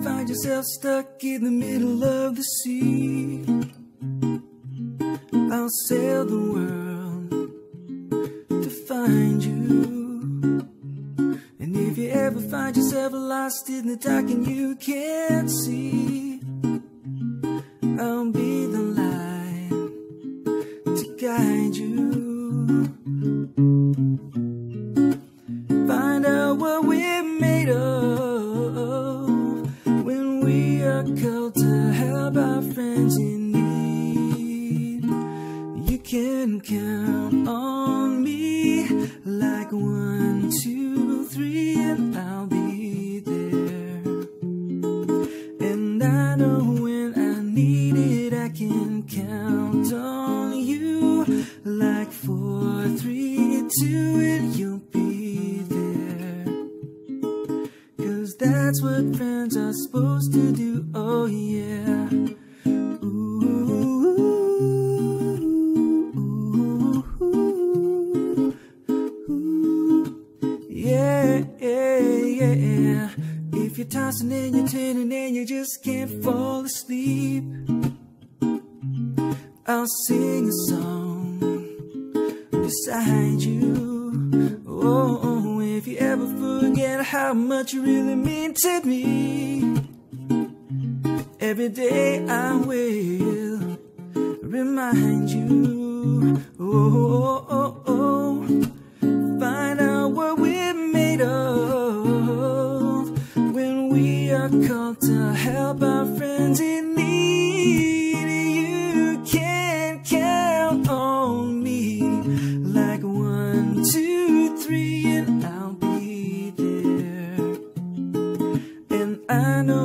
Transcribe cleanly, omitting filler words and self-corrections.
find yourself stuck in the middle of the sea, I'll sail the world to find you. And if you ever find yourself lost in the dark and you can't see, I'll be the light to guide you. Find out what we're made of when we are called to help our friends in need. You can count on me like 1, 2, 3, and I'll be there. And I know when I need it, I can count on you like 4, 3, 2, and you'll be there. 'Cause that's what friends are supposed to do, oh yeah. Yeah, yeah, yeah. If you're tossing and you're turning and you just can't fall asleep, I'll sing a song beside you. Oh, if you ever forget how much you really mean to me, every day I will remind you. Oh, oh, oh. Find out what we're made of when we are called to help our friends in need. You can count on me like 1, 2, 3, and I'll be there. And I know